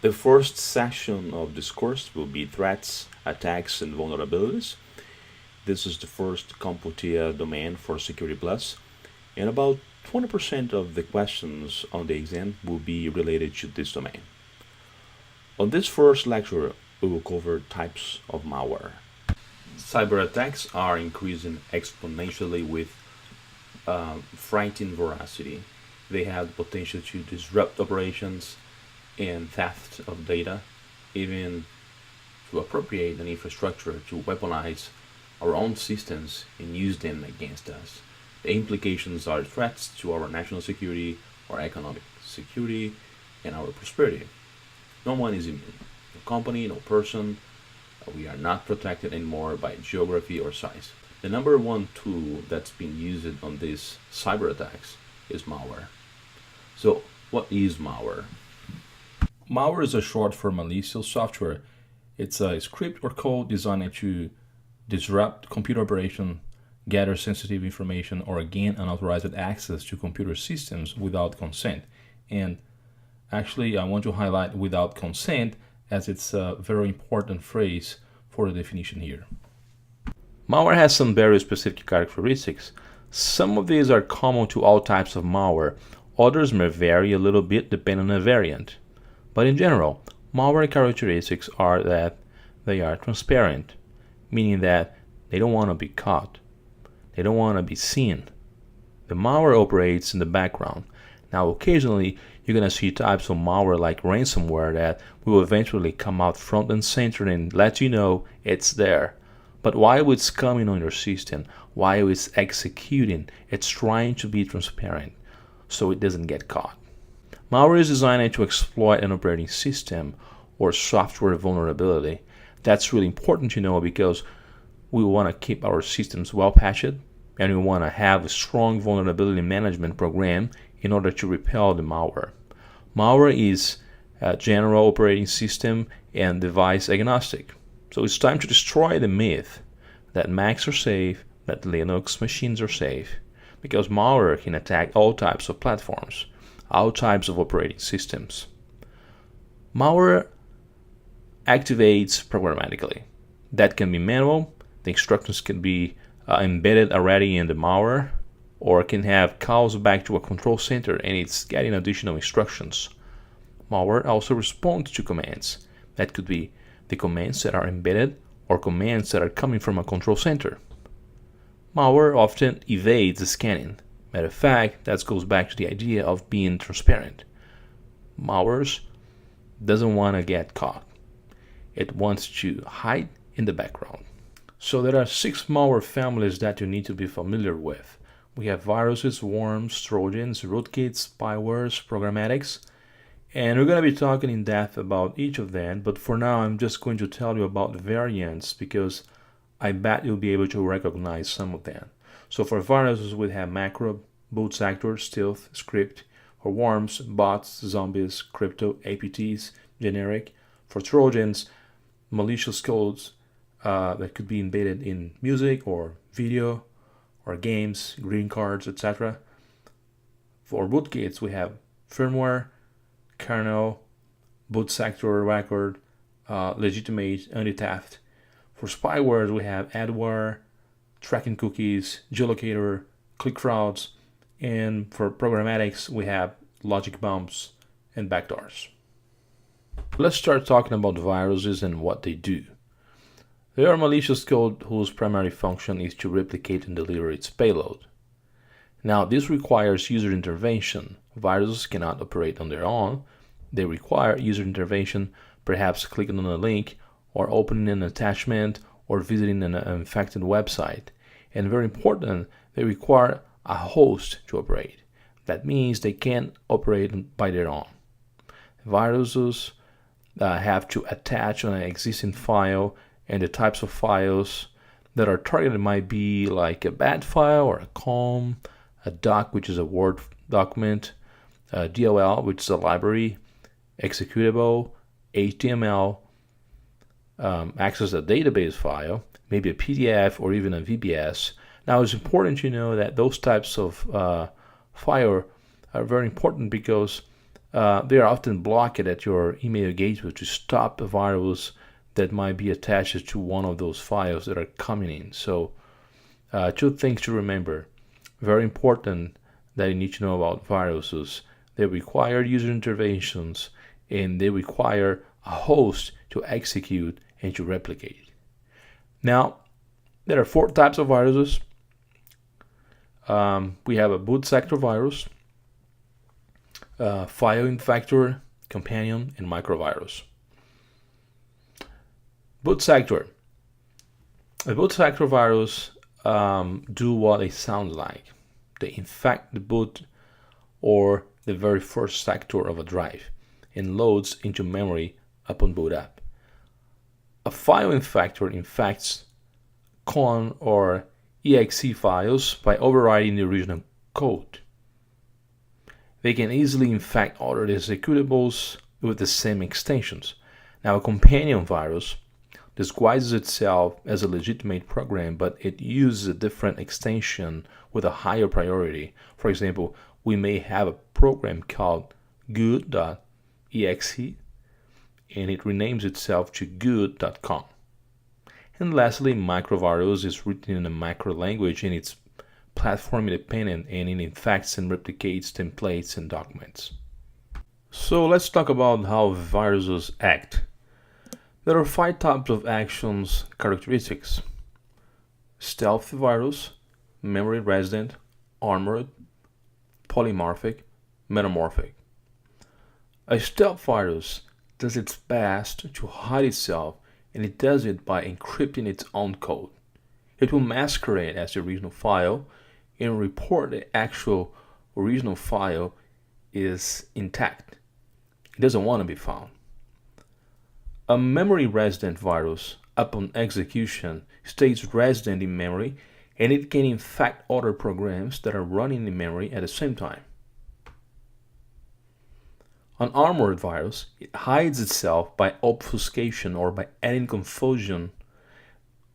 The first section of this course will be threats, attacks, and vulnerabilities. This is the first CompTIA domain for Security Plus, and about 20% of the questions on the exam will be related to this domain. On this first lecture, we will cover types of malware. Cyber attacks are increasing exponentially with frightening veracity. They have the potential to disrupt operations and theft of data, even to appropriate an infrastructure to weaponize our own systems and use them against us. The implications are threats to our national security, our economic security, and our prosperity. No one is immune. No company, no person. We are not protected anymore by geography or size. The number one tool that's been used on these cyber attacks is malware. So, what is malware? Malware is a short for malicious software. It's a script or code designed to disrupt computer operation, gather sensitive information, or gain unauthorized access to computer systems without consent. And actually, I want to highlight without consent as it's a very important phrase for the definition here. Malware has some very specific characteristics. Some of these are common to all types of malware. Others may vary a little bit depending on the variant. But in general, malware characteristics are that they are transparent, meaning that they don't want to be caught. They don't want to be seen. The malware operates in the background. Now, occasionally, you're going to see types of malware like ransomware that will eventually come out front and center and let you know it's there. But while it's coming on your system, while it's executing, it's trying to be transparent so it doesn't get caught. Malware is designed to exploit an operating system or software vulnerability. That's really important to know because we want to keep our systems well patched and we want to have a strong vulnerability management program in order to repel the malware. Malware is a general operating system and device agnostic. So it's time to destroy the myth that Macs are safe, that Linux machines are safe, because malware can attack all types of platforms, all types of operating systems. Malware activates programmatically. That can be manual. The instructions can be embedded already in the malware, or can have calls back to a control center and it's getting additional instructions. Malware also responds to commands. That could be the commands that are embedded or commands that are coming from a control center. Malware often evades the scanning. Matter of fact, that goes back to the idea of being transparent. Malware doesn't want to get caught. It wants to hide in the background. So there are 6 malware families that you need to be familiar with. We have viruses, worms, Trojans, Rootkits, Spywares, Programmatics, and we're going to be talking in depth about each of them, but for now I'm just going to tell you about the variants because I bet you'll be able to recognize some of them. So for viruses we have macro, boot sector, stealth, script. For worms, bots, zombies, crypto, APTs, generic. For Trojans, malicious codes that could be embedded in music or video or games, green cards, etc. For rootkits, we have firmware, kernel, boot sector record, legitimate, anti-theft. For spyware, we have adware, tracking cookies, geolocator, click frauds, and for programmatics, we have logic bombs and backdoors. Let's start talking about viruses and what they do. They are malicious code whose primary function is to replicate and deliver its payload. Now, this requires user intervention. Viruses cannot operate on their own. They require user intervention, perhaps clicking on a link, or opening an attachment, or visiting an infected website. And very important, they require a host to operate. That means they can't operate by their own. Viruses have to attach on an existing file, and the types of files that are targeted might be like a bat file or a COM, a doc, which is a Word document, a DLL, which is a library, executable, HTML, access a database file, maybe a PDF or even a VBS. Now it's important to know that those types of file are very important because they are often blocked at your email gateway to stop a virus that might be attached to one of those files that are coming in. So two things to remember. Very important that you need to know about viruses. They require user interventions, and they require a host to execute and to replicate. Now, there are 4 types of viruses. We have a boot sector virus, file infector, companion, and microvirus. Boot sector. A boot sector virus do what it sounds like. They infect the boot or the very first sector of a drive and loads into memory upon boot up. A file infector infects con or exe files by overriding the original code. They can easily infect other executables with the same extensions. Now, a companion virus disguises itself as a legitimate program, but it uses a different extension with a higher priority. For example, we may have a program called good.exe, and it renames itself to good.com. And lastly, microvirus is written in a macro language, and it's platform independent, and it infects and replicates templates and documents. So let's talk about how viruses act. There are 5 types of actions characteristics: stealth virus, memory resident, armored, polymorphic, metamorphic. A stealth virus does its best to hide itself, and it does it by encrypting its own code. It will masquerade as the original file and report the actual original file is intact. It doesn't want to be found. A memory resident virus, upon execution, stays resident in memory, and it can infect other programs that are running in memory at the same time. An armored virus, it hides itself by obfuscation or by adding confusion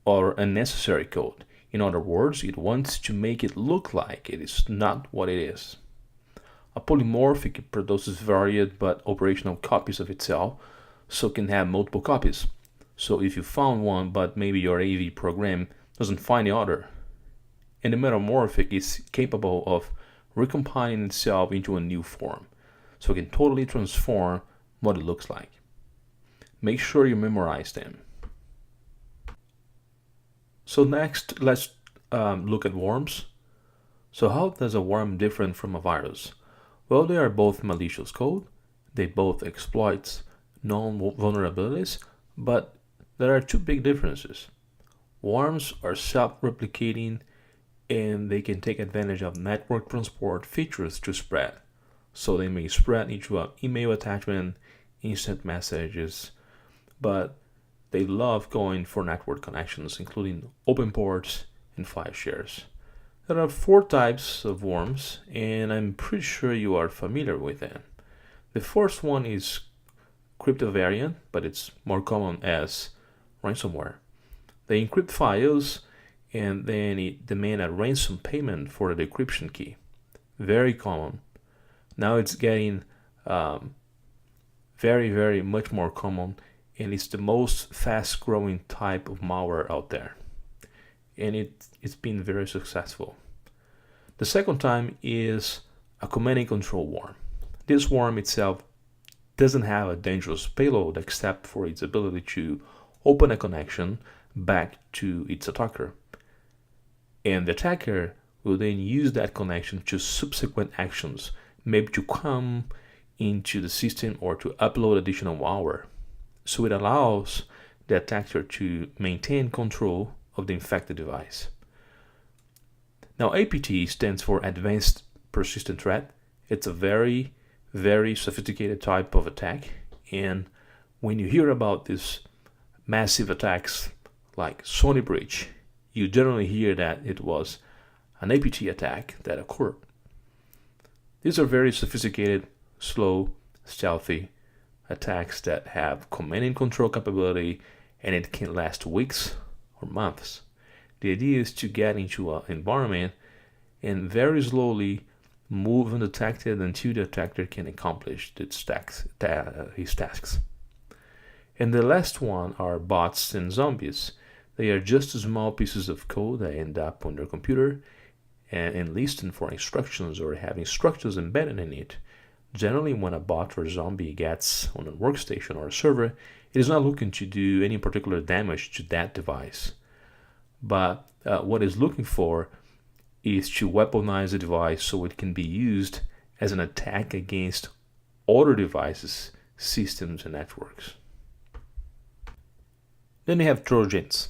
or unnecessary code. In other words, it wants to make it look like it is not what it is. A polymorphic produces varied but operational copies of itself, so can have multiple copies. So if you found one, but maybe your AV program doesn't find the other. And the metamorphic is capable of recompiling itself into a new form, so it can totally transform what it looks like. Make sure you memorize them. So next, let's look at worms. So how does a worm differ from a virus? Well, they are both malicious code. They both exploit known vulnerabilities, but there are 2 big differences. Worms are self-replicating, and they can take advantage of network transport features to spread. So they may spread into an email attachment, instant messages, but they love going for network connections, including open ports and file shares. There are 4 types of worms, and I'm pretty sure you are familiar with them. The first one is cryptovariant, but it's more common as ransomware. They encrypt files, and then it demand a ransom payment for the decryption key. Very common. Now it's getting very much more common, and it's the most fast growing type of malware out there, and it's been very successful. The second time is a command and control worm. This worm itself doesn't have a dangerous payload except for its ability to open a connection back to its attacker, and the attacker will then use that connection to subsequent actions, maybe to come into the system or to upload additional malware. So it allows the attacker to maintain control of the infected device. Now, APT stands for Advanced Persistent Threat. It's a very sophisticated type of attack, and when you hear about these massive attacks like Sony breach, you generally hear that it was an APT attack that occurred. These are very sophisticated, slow, stealthy attacks that have command and control capability, and it can last weeks or months. The idea is to get into an environment and very slowly move undetected until the attacker can accomplish his tasks. And the last one are bots and zombies. They are just small pieces of code that end up on your computer and listen for instructions or have instructions embedded in it. Generally, when a bot or zombie gets on a workstation or a server, it is not looking to do any particular damage to that device. But what it's looking for is to weaponize the device so it can be used as an attack against other devices, systems, and networks. Then we have Trojans.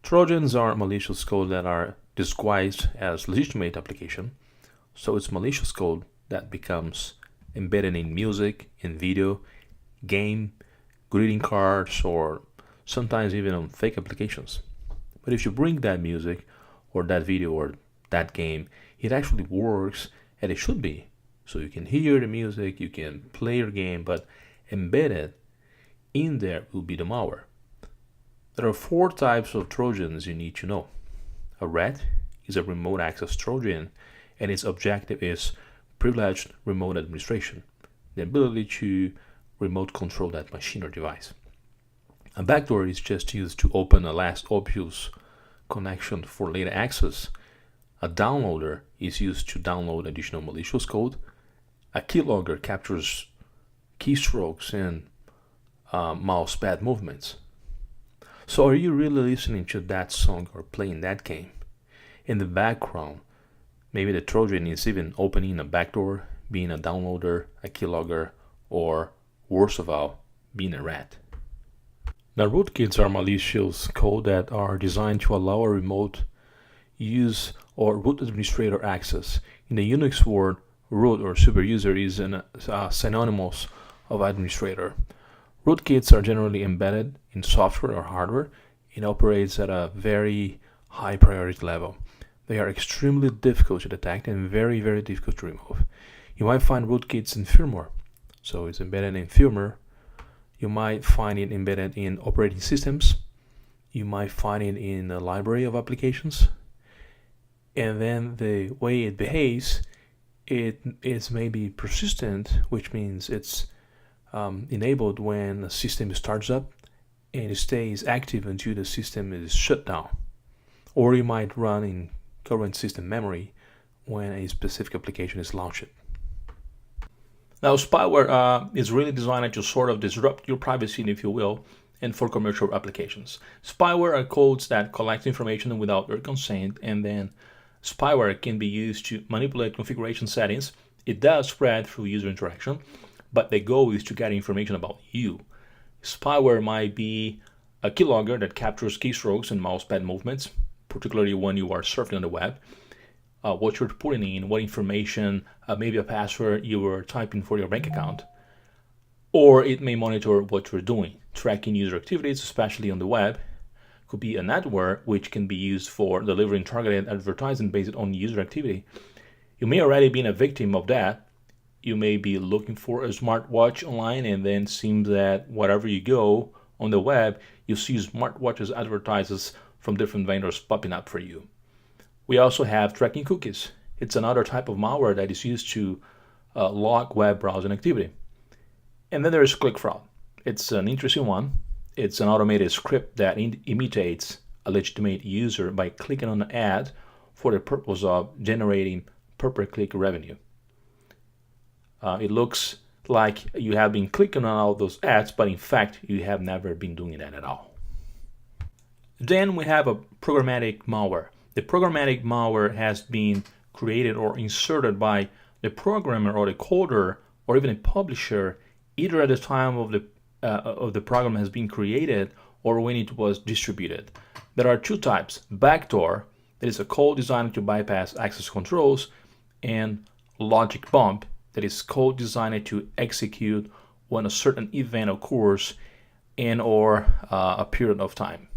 Trojans are malicious code that are disguised as legitimate application. So it's malicious code that becomes embedded in music, in video, game, greeting cards, or sometimes even on fake applications. But if you bring that music or that video or that game, it actually works as it should be. So you can hear the music, you can play your game, but embedded in there will be the malware. There are 4 types of Trojans you need to know. A rat is a remote access Trojan, and its objective is privileged remote administration, the ability to remote control that machine or device. A backdoor is just used to open a last obvious connection for later access. A downloader is used to download additional malicious code. A keylogger captures keystrokes and mouse pad movements. So are you really listening to that song or playing that game? In the background, maybe the Trojan is even opening a backdoor, being a downloader, a keylogger, or worst of all, being a rat. Now, rootkits are malicious code that are designed to allow a remote use or root administrator access. In the Unix world, root or superuser is synonymous of administrator. Rootkits are generally embedded in software or hardware. It operates at a very high priority level. They are extremely difficult to detect and very, very difficult to remove. You might find rootkits in firmware. So it's embedded in firmware. You might find it embedded in operating systems. You might find it in a library of applications. And then the way it behaves, it is maybe persistent, which means it's enabled when the system starts up and it stays active until the system is shut down. Or you might run in current system memory when a specific application is launched. Now, spyware is really designed to sort of disrupt your privacy, if you will, and for commercial applications. Spyware are codes that collect information without your consent, and then spyware can be used to manipulate configuration settings. It does spread through user interaction, but the goal is to get information about you. Spyware might be a keylogger that captures keystrokes and mousepad movements, particularly when you are surfing on the web. What you're putting in, what information, maybe a password you were typing for your bank account. Or it may monitor what you're doing, tracking user activities, especially on the web. Could be a network which can be used for delivering targeted advertising based on user activity. You may already be a victim of that. You may be looking for a smartwatch online, and then seems that wherever you go on the web, you see smartwatches advertises from different vendors popping up for you. We also have tracking cookies. It's another type of malware that is used to log web browsing activity. And then there is click fraud. It's an interesting one. It's an automated script that imitates a legitimate user by clicking on an ad for the purpose of generating pay-per-click revenue. It looks like you have been clicking on all those ads, but in fact, you have never been doing that at all. Then we have a programmatic malware. The programmatic malware has been created or inserted by the programmer or the coder or even a publisher, either at the time of the program has been created or when it was distributed. There are 2 types: backdoor, that is a code designed to bypass access controls, and logic bump, that is code designed to execute when a certain event occurs in or a period of time.